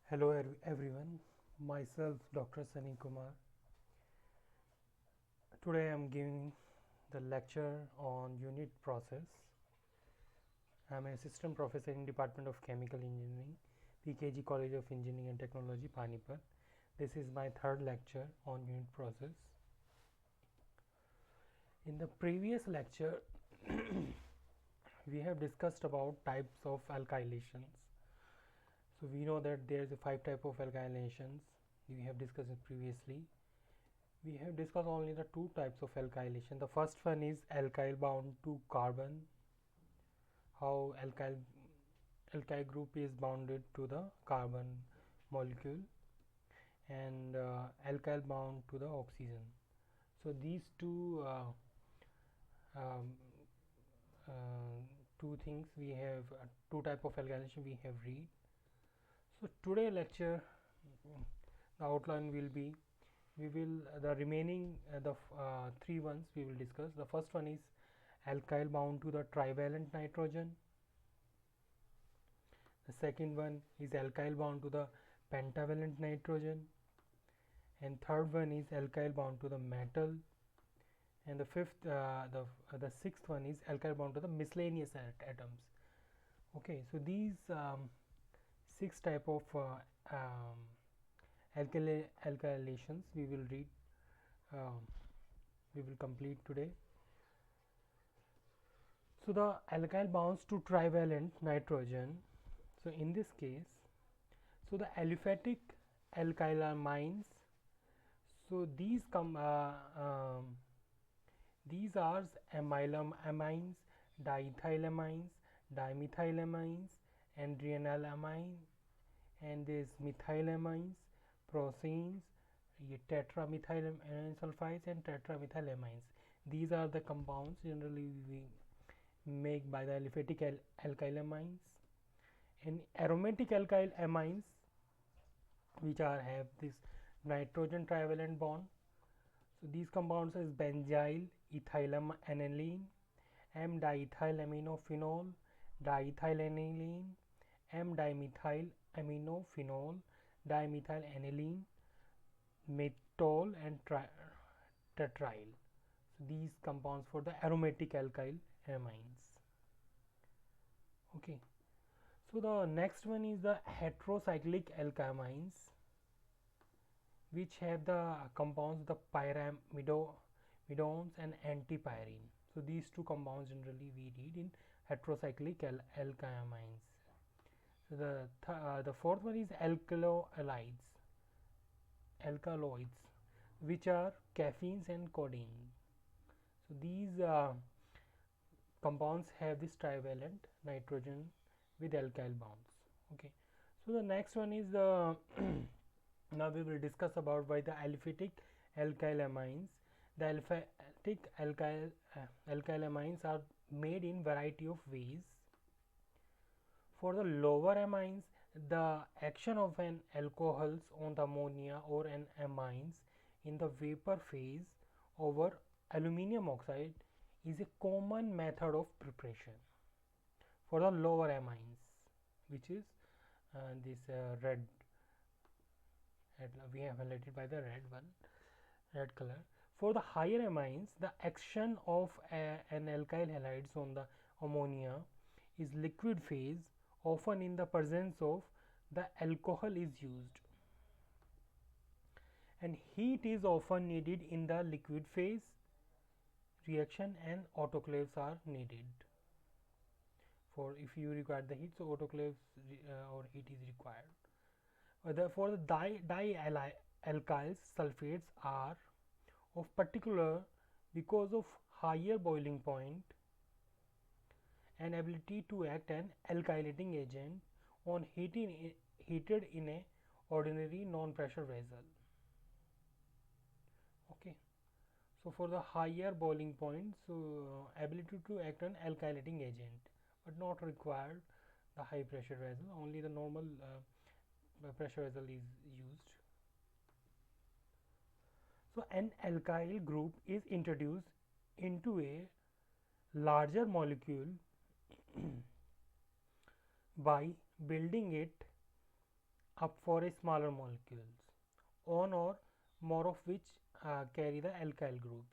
Hello everyone, myself Dr. Sunny Kumar. Today I am giving the lecture on unit process. I am an assistant professor in Department of Chemical Engineering, PKG College of Engineering and Technology, Panipat. This is my third lecture on unit process. In the previous lecture, we have discussed about types of alkylations. So we know that there is a 5 type of alkylations. We have discussed it previously. We have discussed only the two types of alkylation. The first one is alkyl bound to carbon, how alkyl group is bounded to the carbon molecule, and alkyl bound to the oxygen. So these um, uh, two things we have, two type of alkylation we have read. So today lecture, the outline will be, we will the remaining three ones we will discuss. The first one is alkyl bound to the trivalent nitrogen. The second one is alkyl bound to the pentavalent nitrogen, and third one is alkyl bound to the metal, and the fifth the sixth one is alkyl bound to the miscellaneous atoms. Okay, so these six type of alkylations we will read, um, we will complete today. So the alkyl bonds to trivalent nitrogen. So in this case, so the aliphatic alkylamines, so these these are amines, diethylamines, dimethylamines, and adrenalamine, and this methylamines, procenes, tetramethylamine sulfides, and tetramethylamines. These are the compounds generally we make by the aliphatic alkylamines. And aromatic alkylamines, which are have this nitrogen trivalent bond. So these compounds is benzyl ethylamaniline, M-diethylaminophenol, diethylaniline, M-dimethylaminophenol, dimethylaniline, metol, and tetrayl. So these compounds for the aromatic alkylamines. Okay. So the next one is the heterocyclic alkylamines, which have the compounds the pyramidones and antipyrine. So these two compounds generally we read in heterocyclic alkylamines. So the fourth one is alkaloids, which are caffeines and codeine. So these compounds have this trivalent nitrogen with alkyl bonds. Okay, so the next one is the now we will discuss about by the aliphatic alkylamines. The aliphatic alkylamines are made in variety of ways. For the lower amines, the action of an alcohols on the ammonia or an amines in the vapor phase over aluminum oxide is a common method of preparation for the lower amines, which is this red, we have highlighted by the red color. For the higher amines, the action of an alkyl halides on the ammonia is liquid phase, often in the presence of the alcohol is used, and heat is often needed in the liquid phase reaction, and autoclaves are needed for if you require the heat. So autoclaves or heat is required. Therefore the dialkyl sulfates are of particular because of higher boiling point and ability to act an alkylating agent on heated in a ordinary non-pressure vessel. Okay, so for the higher boiling point, so ability to act an alkylating agent, but not required the high pressure vessel, only the normal pressure vessel is used. So an alkyl group is introduced into a larger molecule by building it up for a smaller molecules, one or more of which carry the alkyl groups.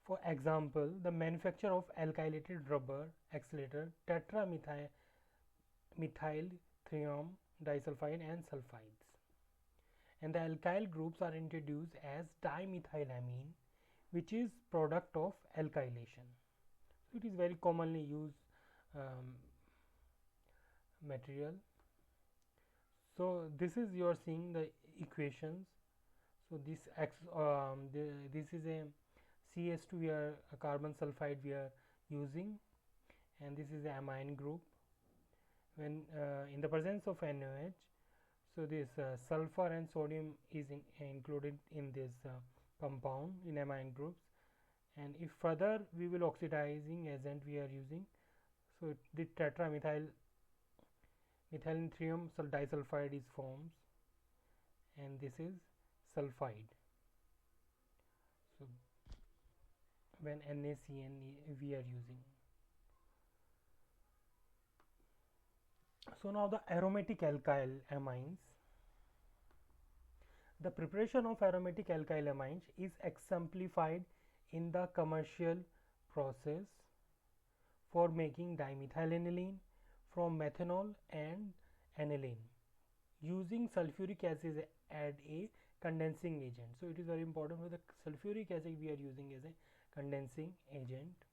For example, the manufacture of alkylated rubber accelerator tetramethyl methylthreum disulfide and sulfides, and the alkyl groups are introduced as dimethylamine, which is product of alkylation. So it is very commonly used um, material. So this is you are seeing the equations. So this is a CS2 we are a carbon sulfide we are using, and this is the amine group. When in the presence of NaOH, so this sulfur and sodium is included in this compound in amine groups, and if further we will oxidizing agent we are using, so the tetramethyl methylene disulfide is forms, and this is sulfide. So when NaCN we are using. So now the aromatic alkyl amines. The preparation of aromatic alkyl amines is exemplified in the commercial process for making dimethylaniline from methanol and aniline using sulfuric acid as a condensing agent. So it is very important for the sulfuric acid we are using as a condensing agent.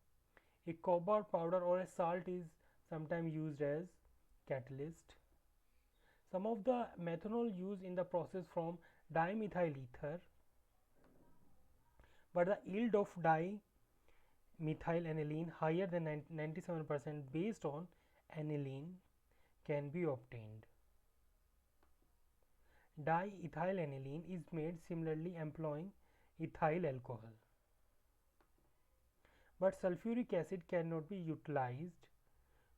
A cobalt powder or a salt is sometimes used as catalyst. Some of the methanol used in the process from dimethyl ether, but the yield of dimethylaniline higher than 97% based on aniline can be obtained. Diethylaniline is made similarly employing ethyl alcohol, but sulfuric acid cannot be utilized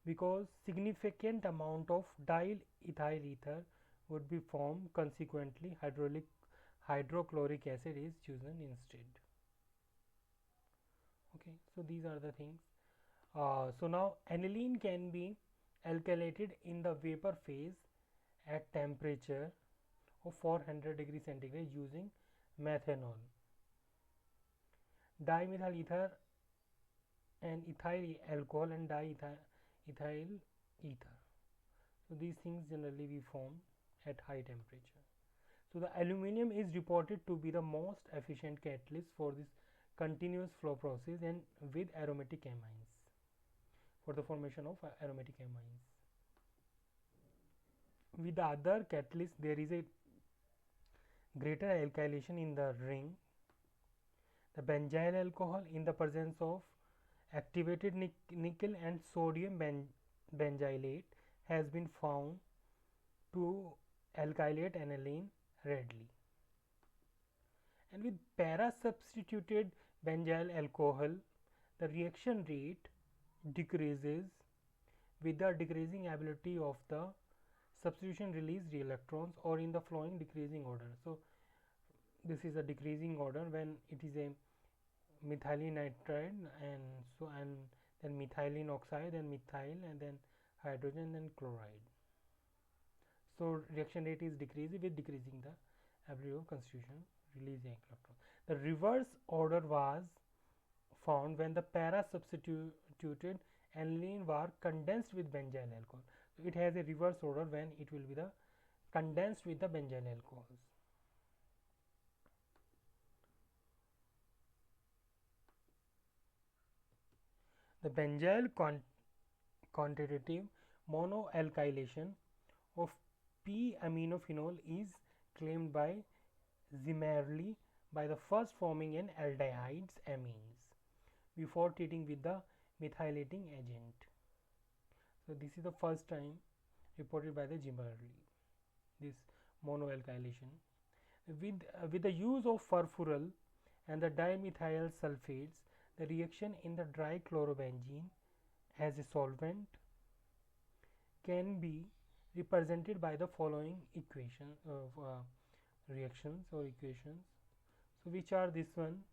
because significant amount of diethyl ether would be formed. Consequently, hydrochloric acid is chosen instead. Okay, so these are the things. So now aniline can be alkylated in the vapor phase at temperature of 400 degrees centigrade using methanol, dimethyl ether, and ethyl alcohol and diethyl ether. So these things generally we form at high temperature. So the aluminum is reported to be the most efficient catalyst for this continuous flow process and with aromatic amines, for the formation of aromatic amines. With the other catalyst there is a greater alkylation in the ring. The benzyl alcohol in the presence of activated nickel and sodium benzylate has been found to alkylate aniline readily. And with para substituted benzyl alcohol, the reaction rate decreases with the decreasing ability of the substitution released electrons or in the flowing decreasing order. So this is a decreasing order when it is a methylene nitride, and then methylene oxide and methyl and then hydrogen and chloride. So reaction rate is decreasing with decreasing the ability of constitution releasing electron. The reverse order was found when the para substituted aniline were condensed with benzyl alcohol. So it has a reverse order when it will be the condensed with the benzyl alcohols. The benzyl quantitative monoalkylation of p-aminophenol is claimed by Zimmerli by the first forming an aldehydes amines before treating with the methylating agent. So this is the first time reported by the Zimmerli, this monoalkylation. With the use of furfural and the dimethyl sulfates, the reaction in the dry chlorobenzene as a solvent can be represented by the following equation of reactions or equations. So which are this one?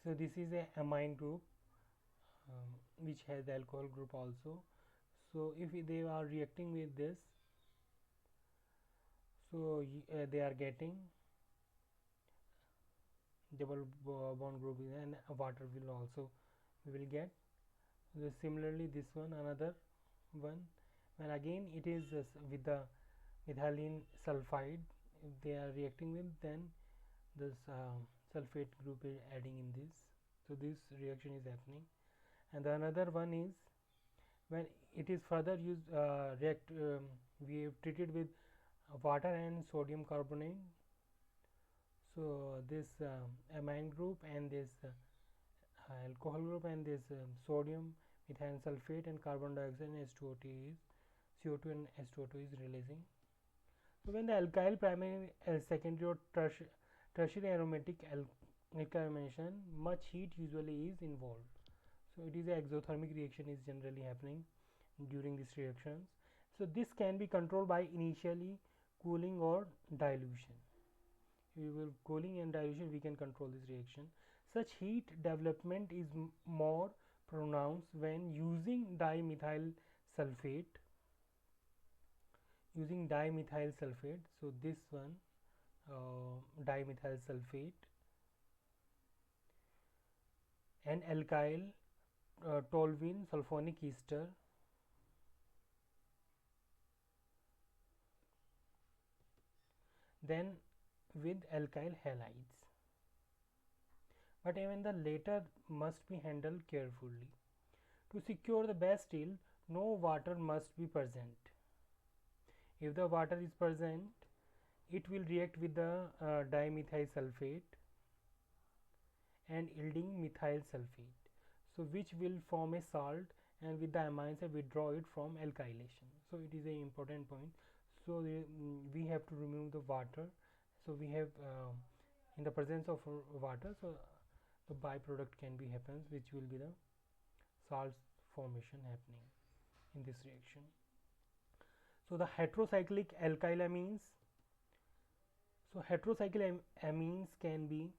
So this is a amine group which has alcohol group also. So if they are reacting with this, so they are getting double bond group, and water will also we will get. Similarly this one, another one, and again it is with the methylene sulfide. If they are reacting with, then this sulfate group is adding in this, so this reaction is happening. And the another one is when it is further used we have treated with water and sodium carbonate. So this amine group and this alcohol group and this sodium methane sulfate and carbon dioxide and H2O is CO2 and H2O2 is releasing. So when the alkyl primary secondary or tertiary aromatic alkylation, much heat usually is involved. So it is a exothermic reaction is generally happening during these reactions. So this can be controlled by initially cooling or dilution. We will cooling and dilution we can control this reaction. Such heat development is more pronounced when using dimethyl sulfate. So this one dimethyl sulfate and alkyl toluene sulfonic ester, then with alkyl halides, but even the later must be handled carefully. To secure the best yield, no water must be present. If the water is present, it will react with the dimethyl sulfate and yielding methyl sulfate, so which will form a salt, and with the amines withdraw it from alkylation. So it is a important point. So we have to remove the water. So we have in the presence of water, so the byproduct can be happens, which will be the salt formation happening in this reaction. So the heterocyclic alkylamines. So heterocyclic amines can be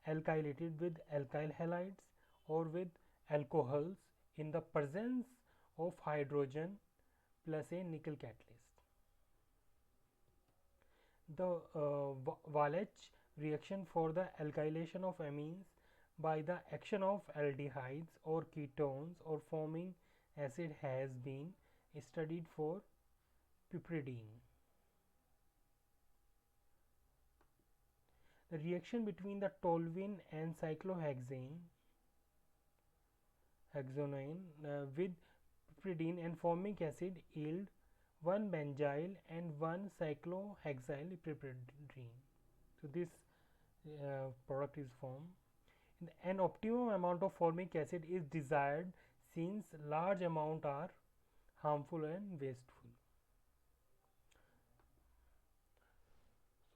alkylated with alkyl halides or with alcohols in the presence of hydrogen plus a nickel catalyst. The Wallich reaction for the alkylation of amines by the action of aldehydes or ketones or forming acid has been studied for piperidine. The reaction between the toluene and cyclohexane with piperidine and formic acid yield 1 benzyl and 1 cyclohexyl piperidine. So this product is formed. An optimum amount of formic acid is desired since large amount are harmful and wasteful.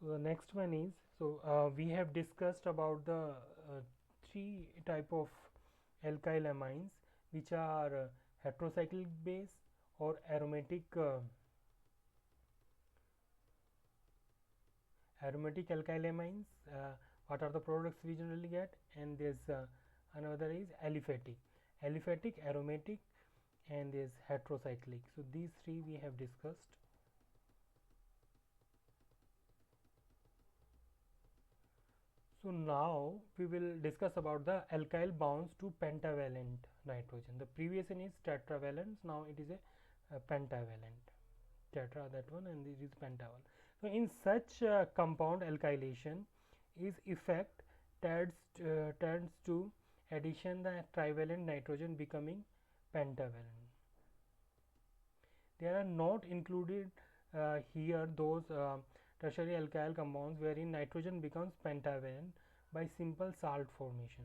So the next one is, so we have discussed about the three type of alkylamines, which are heterocyclic base or aromatic alkylamines. What are the products we generally get? And this another is aliphatic, aromatic, and this heterocyclic. So these three we have discussed. So now we will discuss about the alkyl bonds to pentavalent nitrogen. The previous one is tetravalent, now it is a pentavalent. Tetra that one, and this is pentaval. So in such compound alkylation is effect tends to addition the trivalent nitrogen becoming pentavalent. There are not included here those tertiary alkyl compounds wherein nitrogen becomes pentavalent by simple salt formation.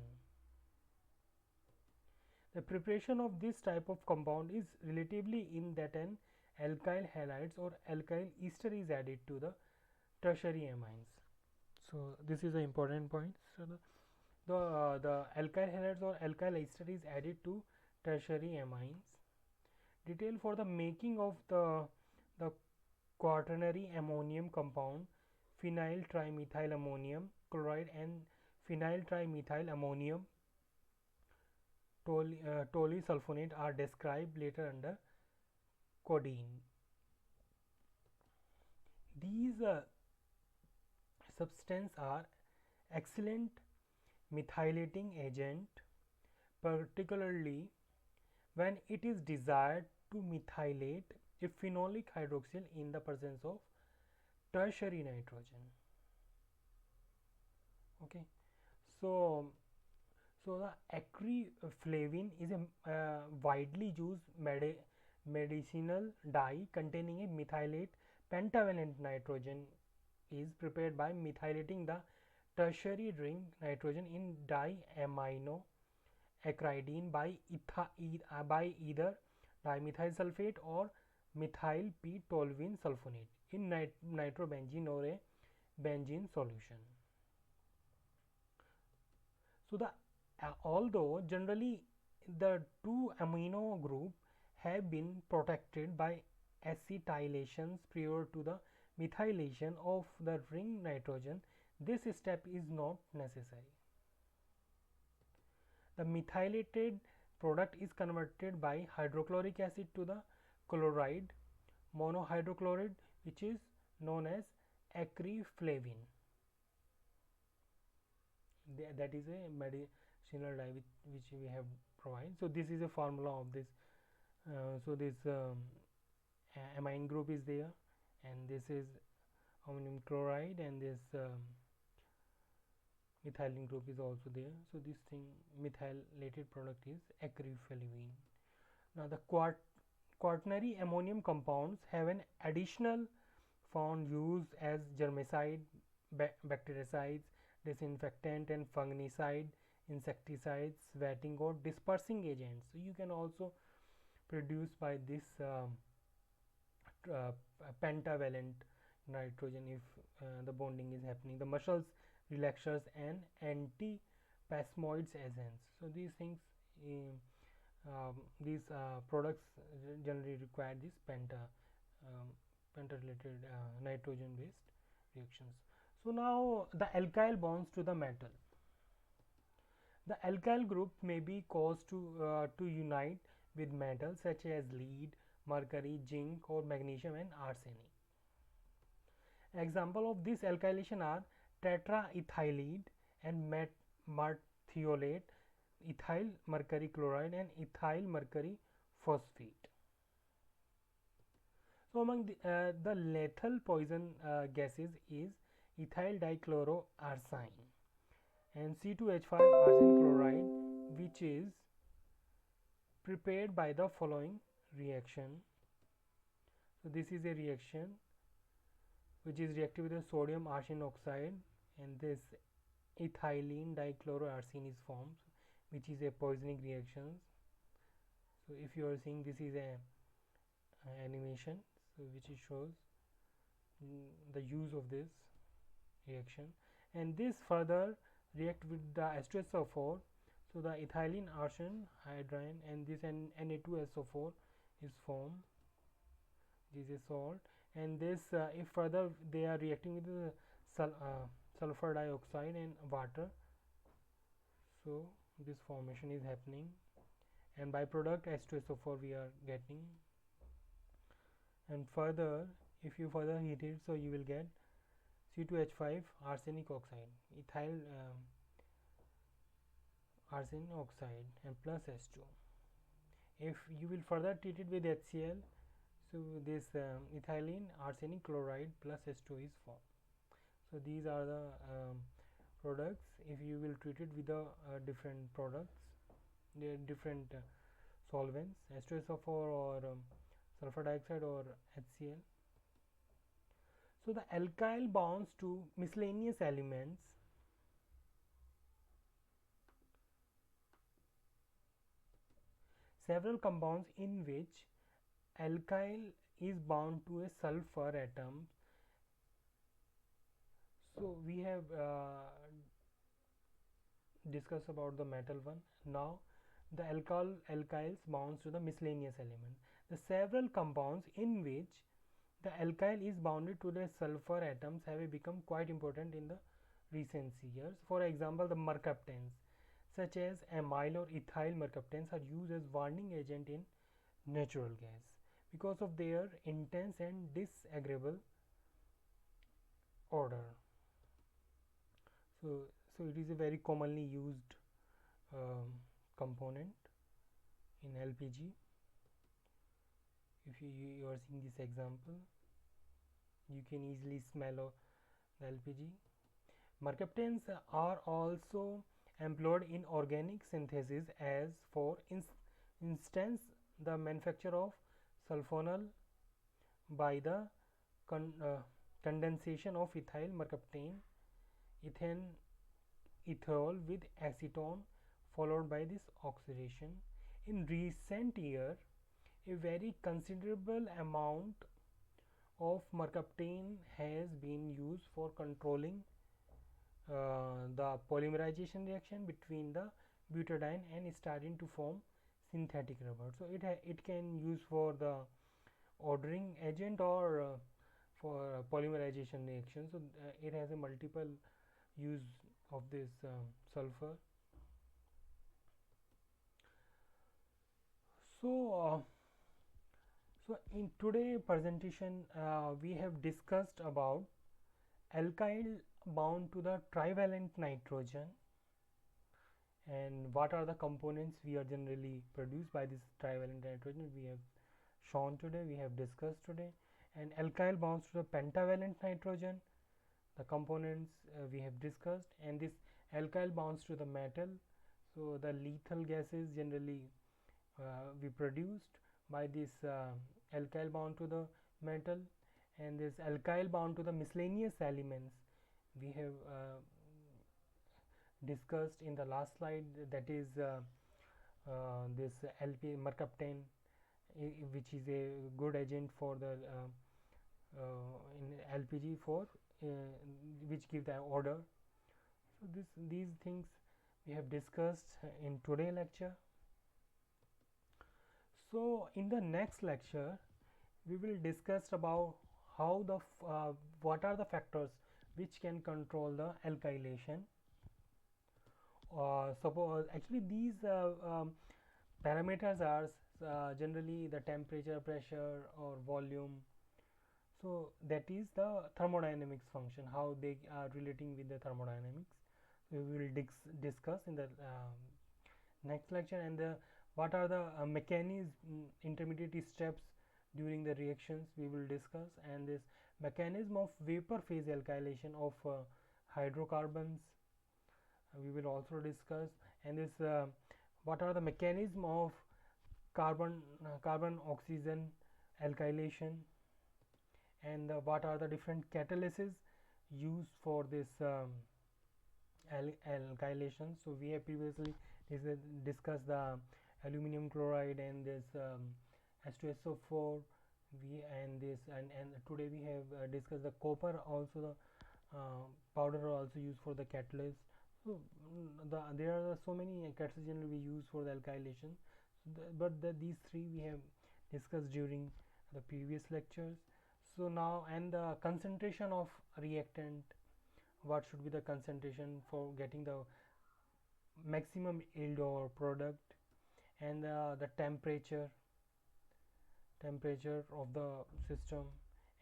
The preparation of this type of compound is relatively in that an alkyl halides or alkyl ester is added to the tertiary amines. So this is an important point. So the alkyl halides or alkyl ester is added to tertiary amines. Detail for the making of the quaternary ammonium compound, phenyl trimethyl ammonium chloride and phenyl trimethyl ammonium toluene sulfonate are described later under codeine. These substances are excellent methylating agent, particularly when it is desired to methylate a phenolic hydroxyl in the presence of tertiary nitrogen. Okay, so the acriflavine is a widely used medicinal dye containing a methylate pentavalent nitrogen, is prepared by methylating the tertiary ring nitrogen in diamino acridine by either dimethyl sulfate or methyl p-toluene sulfonate in nitrobenzene or a benzene solution. So the although generally the two amino group have been protected by acetylations prior to the methylation of the ring nitrogen, this step is not necessary. The methylated product is converted by hydrochloric acid to the chloride monohydrochloride, which is known as acriflavine. That is a medicinal dye which we have provided. So this is a formula of this. So this amine group is there, and this is ammonium chloride, and this methylene group is also there. So this thing methylated product is acriflavine. Now the quaternary ammonium compounds have an additional found used as germicide, bactericides, disinfectant and fungicide, insecticides, wetting or dispersing agents. So you can also produce by this pentavalent nitrogen if the bonding is happening. The muscles relaxers and antispasmoids agents. So these things, these products generally require this penta related nitrogen based reactions. So now the alkyl bonds to the metal. The alkyl group may be caused to unite with metals such as lead, mercury, zinc or magnesium and arsenic. Example of this alkylation are tetraethyllead and merthiolate, ethyl mercury chloride and ethyl mercury phosphate. So among the lethal poison gases is ethyl dichloroarsine and C2H5 arsenic chloride, which is prepared by the following reaction. So this is a reaction which is reactive with the sodium arsine oxide, and this ethylene dichloroarsine is formed, which is a poisoning reaction. So if you are seeing, this is a animation, so which shows the use of this reaction, and this further react with the H2SO4. So the ethylene arsine hydride and this Na2SO4 is formed. This is salt, and this if further they are reacting with the sulfur dioxide and water, so this formation is happening, and byproduct H2SO4 we are getting. And further, if you further heat it, so you will get C2H5 arsenic oxide, ethyl arsenic oxide and plus H2. If you will further treat it with HCl, so this ethylene arsenic chloride plus H2 is formed. So these are the products. If you will treat it with the different products, the different solvents, H2SO4 or sulfur dioxide or HCl. So the alkyl bonds to miscellaneous elements several compounds in which alkyl is bound to a sulfur atom. So we have discussed about the metal one. Now the alkyls bonds to the miscellaneous element. The several compounds in which the alkyl is bounded to the sulfur atoms have become quite important in the recent years. For example, the mercaptans such as amyl or ethyl mercaptans are used as warning agent in natural gas, because of their intense and disagreeable odor. So it is a very commonly used component in LPG. If you are seeing this example, you can easily smell the LPG. Mercaptans are also employed in organic synthesis, as for instance the manufacture of sulfonal by the condensation of ethyl mercaptan, ethane, ethyl with acetone, followed by this oxidation. In recent year, a very considerable amount of mercaptan has been used for controlling the polymerization reaction between the butadiene and starting to form synthetic rubber. So it can use for the ordering agent or for polymerization reaction. So it has a multiple use of this sulfur. So in today presentation we have discussed about alkyl bound to the trivalent nitrogen and what are the components we are generally produced by this trivalent nitrogen. We have shown today, we have discussed today. And alkyl bonds to the pentavalent nitrogen, the components we have discussed. And this alkyl bonds to the metal, so the lethal gases generally we produced by this alkyl bound to the metal. And this alkyl bound to the miscellaneous elements we have discussed in the last slide, that is this LP mercaptan, which is a good agent for the in LPG for which give the odor. So these things we have discussed in today lecture. So in the next lecture we will discuss about how the what are the factors which can control the alkylation. Suppose actually these parameters are generally the temperature, pressure or volume. So that is the thermodynamics function, how they are relating with the thermodynamics. We will discuss in the next lecture. And what are the intermediate steps during the reactions we will discuss. And this mechanism of vapor phase alkylation of hydrocarbons we will also discuss. And this what are the mechanism of carbon oxygen alkylation, and what are the different catalyses used for this alkylation. So we have previously discussed the aluminum chloride and this H2SO4 and today we have discussed the copper, also the powder also used for the catalyst. So there are so many catalysts generally we use for the alkylation, but these three we have discussed during the previous lectures. So now, and the concentration of reactant, what should be the concentration for getting the maximum yield or product, and the temperature of the system,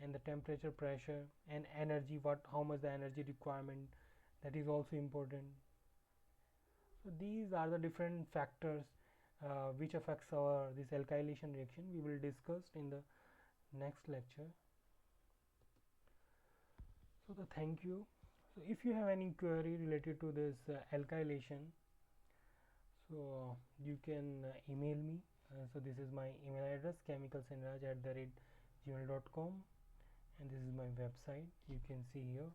and the temperature, pressure and energy, how much the energy requirement, that is also important. So these are the different factors which affects our this alkylation reaction. We will discuss in the next lecture. So thank you. So if you have any query related to this alkylation, so you can email me. So this is my email address, chemicalsenraj@gmail.com, and this is my website, you can see here.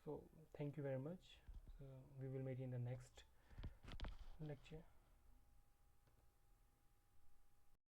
So thank you very much. So we will meet in the next lecture.